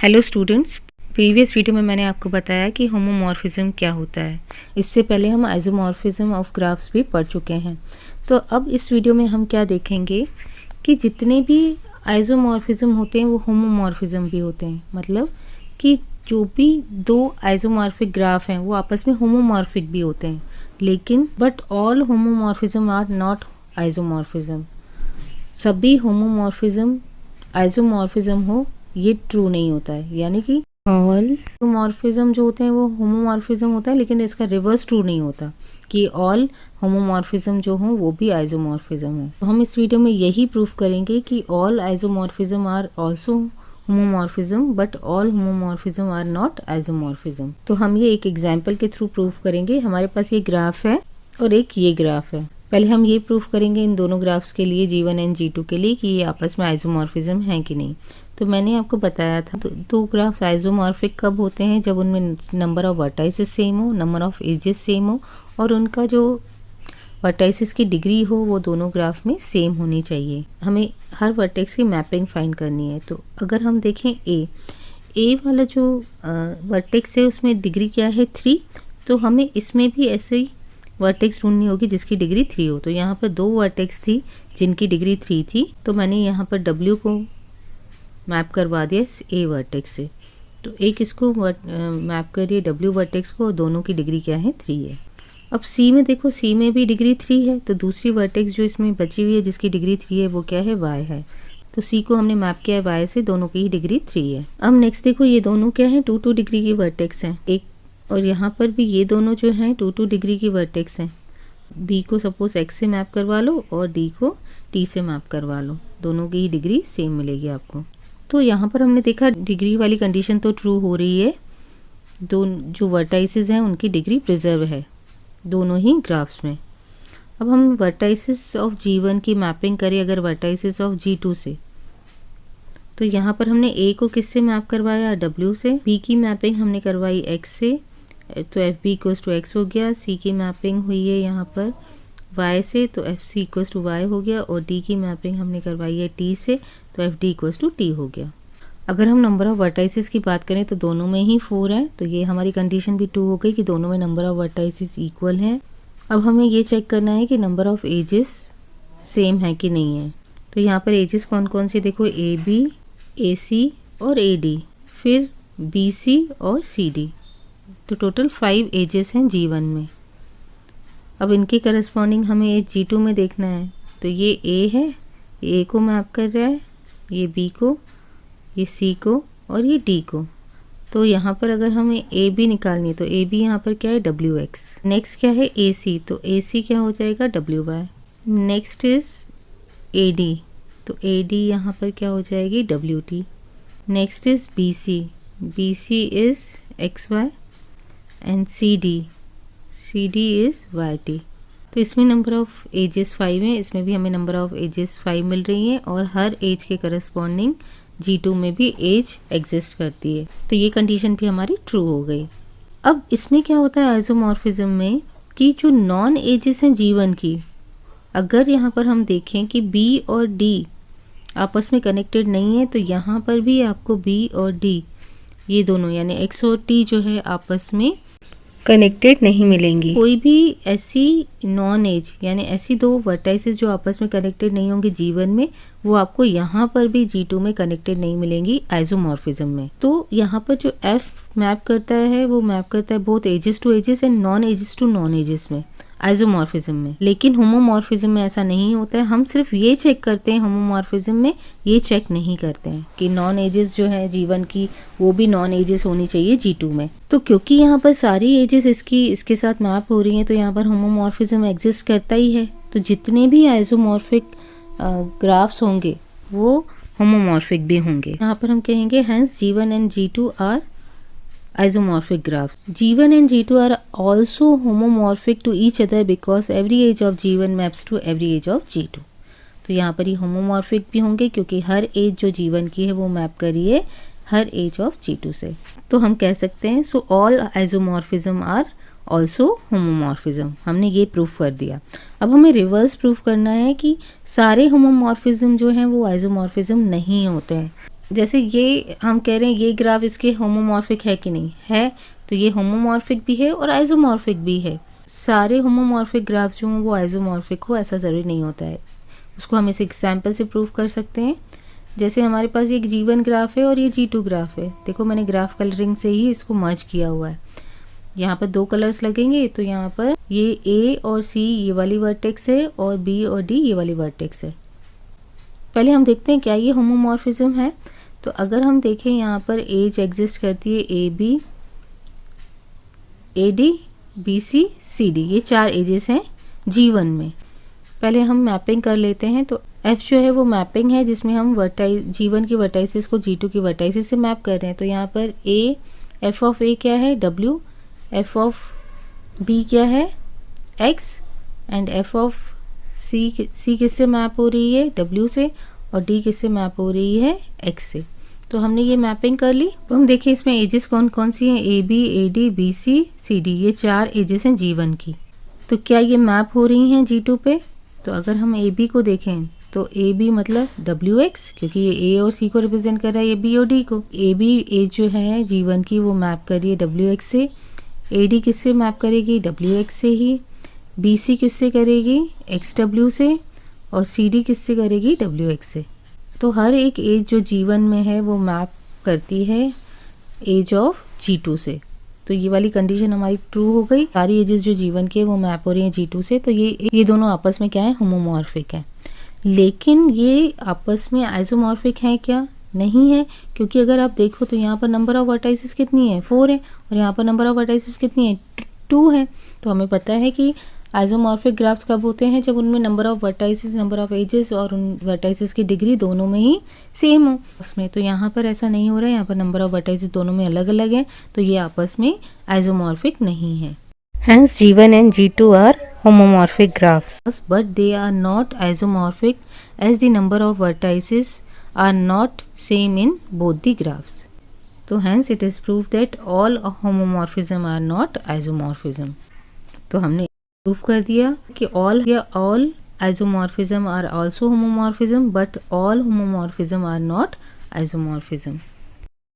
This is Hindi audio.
हेलो स्टूडेंट्स, प्रीवियस वीडियो में मैंने आपको बताया कि होमोमॉर्फिज्म क्या होता है। इससे पहले हम आइसोमॉर्फिज्म ऑफ ग्राफ्स भी पढ़ चुके हैं। तो अब इस वीडियो में हम क्या देखेंगे कि जितने भी आइसोमॉर्फिज्म होते हैं वो होमोमॉर्फिज्म भी होते हैं। मतलब कि जो भी दो आइसोमॉर्फिक ग्राफ हैं वो आपस में होमोमॉर्फिक भी होते हैं, लेकिन but all homomorphism are not isomorphism. सभी होमोमॉर्फिज्म आइसोमॉर्फिज्म हो ये ट्रू नहीं होता है, यानी कि ऑल होमोमॉर्फिज्म जो होते हैं वो होमोमॉर्फिज्म होता है, लेकिन इसका रिवर्स ट्रू नहीं होता कि ऑल होमोमॉर्फिज्म जो हो वो भी आइसोमॉर्फिज्म हो। तो हम इस वीडियो में यही प्रूफ करेंगे कि all isomorphism are also homomorphism but all homomorphism are not isomorphism. तो हम ये एक एग्जाम्पल के थ्रू प्रूफ करेंगे। हमारे पास ये ग्राफ है और एक ये ग्राफ है। पहले हम ये प्रूफ करेंगे इन दोनों ग्राफ्स के लिए, G1 एंड G2 के लिए, कि ये आपस में आइसोमॉर्फिज्म है कि नहीं। तो मैंने आपको बताया था तो दो ग्राफ्स आइसोमॉर्फिक कब होते हैं, जब उनमें नंबर ऑफ वर्टाइसेस सेम हो, नंबर ऑफ एजेस सेम हो और उनका जो वर्टाइसेस की डिग्री हो वो दोनों ग्राफ में सेम होनी चाहिए। हमें हर वर्टेक्स की मैपिंग फाइंड करनी है। तो अगर हम देखें ए वाला जो वर्टेक्स है उसमें डिग्री क्या है 3, तो हमें इसमें भी ऐसे ही वर्टेक्स ढूंढनी होगी जिसकी डिग्री 3 हो। तो यहाँ पर दो वर्टेक्स थी जिनकी डिग्री 3 थी, तो मैंने यहाँ पर W को मैप करवा दिया ए वर्टेक्स से। तो एक इसको मैप करिए W वर्टेक्स को और दोनों की डिग्री क्या है 3 है। अब C में देखो, C में भी डिग्री 3 है, तो दूसरी वर्टेक्स जो इसमें बची हुई है जिसकी डिग्री 3 है वो क्या है Y है। तो C को हमने मैप किया है Y से, दोनों की ही डिग्री 3 है। अब नेक्स्ट देखो, ये दोनों क्या है 2 डिग्री की वर्टेक्स हैं एक, और यहाँ पर भी ये दोनों जो हैं 2 डिग्री की वर्टेक्स हैं। B को सपोज X से मैप करवा लो और D को T से मैप करवा लो, दोनों की ही डिग्री सेम मिलेगी आपको। तो यहाँ पर हमने देखा डिग्री वाली कंडीशन तो ट्रू हो रही है, दो जो वर्टाइसेस हैं उनकी डिग्री प्रिजर्व है दोनों ही ग्राफ्स में। अब हम वर्टाइसेस ऑफ G1 की मैपिंग करें अगर वर्टाइसेस ऑफ G2 से, तो यहाँ पर हमने A को किससे मैप करवाया W से, B की मैपिंग हमने करवाई X से, तो FB इक्वल्स टू X हो गया। C की मैपिंग हुई है यहाँ पर Y से, तो FC इक्वल्स टू Y हो गया, और D की मैपिंग हमने करवाई है T से, तो FD इक्वल्स टू T हो गया। अगर हम नंबर ऑफ वर्टाइसेस की बात करें तो दोनों में ही 4 है, तो ये हमारी कंडीशन भी 2 हो गई कि दोनों में नंबर ऑफ वर्टाइसेस इक्वल हैं। अब हमें ये चेक करना है कि नंबर ऑफ एजेस सेम है कि नहीं है। तो यहाँ पर एजेस कौन कौन सी देखो, AB, AC और AD, फिर BC और CD, तो टोटल 5 एजेस हैं G1 में। अब इनके करस्पॉन्डिंग हमें एज G2 में देखना है। तो ये A है, ये A को मैप कर रहा है, ये B को, ये C को और ये D को। तो यहाँ पर अगर हमें AB निकालनी है तो AB यहाँ पर क्या है WX। नेक्स्ट क्या है AC, तो AC क्या हो जाएगा WY। नेक्स्ट इज AD, तो AD यहाँ पर क्या हो जाएगी WT। Next is BC, BC is XY and CD is YT। तो इसमें नंबर ऑफ एजेस 5 हैं, इसमें भी हमें नंबर ऑफ एजेस 5 मिल रही हैं, और हर एज के करस्पॉन्डिंग G2 में भी एज एग्जिस्ट करती है। तो ये कंडीशन भी हमारी ट्रू हो गई। अब इसमें क्या होता है आइसोमॉर्फिज्म में कि जो नॉन एजेस हैं G1 की, अगर यहाँ पर हम देखें कि B और D आपस में कनेक्टेड नहीं है, तो यहाँ पर भी आपको B और D ये दोनों यानी X और T जो है आपस में कनेक्टेड नहीं मिलेंगी। कोई भी ऐसी नॉन एज यानी ऐसी दो वर्टाइसेस जो आपस में कनेक्टेड नहीं होंगे G1 में, वो आपको यहाँ पर भी G2 में कनेक्टेड नहीं मिलेंगी आइसोमॉर्फिज्म में। तो यहाँ पर जो F मैप करता है वो मैप करता है both edges to edges and non edges to non edges में आइसोमॉर्फिज्म में। लेकिन होमोमॉर्फिज्म में ऐसा नहीं होता है। हम सिर्फ ये चेक करते हैं होमोमॉर्फिज्म में, ये चेक नहीं करते हैं कि नॉन एजेस जो है G1 की वो भी नॉन एजेस होनी चाहिए G2 में। तो क्योंकि यहाँ पर सारी एजेस इसके साथ मैप हो रही हैं, तो यहाँ पर होमोमॉर्फिज्म एग्जिस्ट करता ही है। तो जितने भी आइसोमॉर्फिक ग्राफ्स होंगे वो होमोमॉर्फिक भी होंगे। यहाँ पर हम कहेंगे hence G1 and G2 are isomorphic graphs. G1 and G2 are also homomorphic to each other because every age of G1 maps to every age of G2. तो यहाँ पर ये होमोमॉर्फिक भी होंगे क्योंकि हर एज जो G1 की है वो मैप करी है हर एज ऑफ G2 से। तो हम कह सकते हैं so all isomorphism are also homomorphism. हमने ये प्रूफ कर दिया। अब हमें रिवर्स प्रूफ करना है कि सारे होमोमॉर्फिज्म जो हैं वो आइसोमॉर्फिज्म नहीं होते हैं। जैसे ये हम कह रहे हैं ये ग्राफ इसके होमोमॉर्फिक है कि नहीं है, तो ये होमोमॉर्फिक भी है और आइसोमॉर्फिक भी है। सारे होमोमॉर्फिक ग्राफ जो हैं वो आइसोमॉर्फिक हो ऐसा ज़रूरी नहीं होता है, उसको हम इस एग्जाम्पल से प्रूव कर सकते हैं। जैसे हमारे पास ये G1 ग्राफ है और ये G2 ग्राफ है। देखो मैंने ग्राफ कलरिंग से ही इसको मर्ज किया हुआ है। यहाँ पर 2 कलर्स लगेंगे, तो यहाँ पर ये A और C ये वाली वर्टेक्स है और B और D ये वाली वर्टेक्स है। पहले हम देखते हैं क्या ये होमोमॉर्फिज्म है। तो अगर हम देखें यहाँ पर एज एग्जिस्ट करती है AB, AD, BC, CD, ये 4 एजेस हैं G1 में। पहले हम मैपिंग कर लेते हैं। तो F जो है वो मैपिंग है जिसमें हम G1 की वर्टाइसिस को G2 की वर्टाइसिस से मैप कर रहे हैं। तो यहाँ पर F ऑफ A क्या है W, F ऑफ B क्या है X and F of C किससे मैप हो रही है W से, और D किससे मैप हो रही है X से। तो हमने ये मैपिंग कर ली। तो हम देखिए इसमें एजेस कौन कौन सी हैं, AB, AD, BC, CD, ये 4 एजेस हैं G1 की। तो क्या ये मैप हो रही हैं G2 पे? तो अगर हम AB को देखें तो AB मतलब WX, क्योंकि ये A और C को रिप्रेजेंट कर रहा है, ये B और D को। AB एज जो है G1 की वो मैप कर रही है WX से, AD किससे मैप करेगी WX से ही, BC किससे करेगी XW से, और CD किससे करेगी WX से। तो हर एक एज जो G1 में है वो मैप करती है एज ऑफ G2 से। तो ये वाली कंडीशन हमारी ट्रू हो गई। सारी एजेस जो G1 के वो मैप हो रही हैं G2 से। तो ये दोनों आपस में क्या है, होमोमॉर्फिक है। लेकिन ये आपस में आइसोमॉर्फिक हैं क्या? नहीं है, क्योंकि अगर आप देखो तो यहाँ पर नंबर ऑफ वर्टाइसिस कितनी है 4 है, और यहाँ पर नंबर ऑफ वर्टाइसिस कितनी है 2 है। तो हमें पता है कि आइसोमॉर्फिक ग्राफ्स कब होते हैं, जब उनमें number of vertices, number of edges और उन वर्टाइसिस की डिग्री दोनों में ही सेम हो उसमें। तो यहाँ पर ऐसा नहीं हो रहा है, यहाँ पर नंबर ऑफ वर्टाइसिस दोनों में अलग अलग है, तो ये आपस में आइसोमॉर्फिक नहीं है। Hence G1 and G2 are homomorphic graphs, but they are not isomorphic as the number of vertices are not same in both the graphs. So hence it is proved that all homomorphism are not isomorphism. तो हमने प्रूव कर दिया कि all isomorphism are also homomorphism, but all homomorphism are not isomorphism.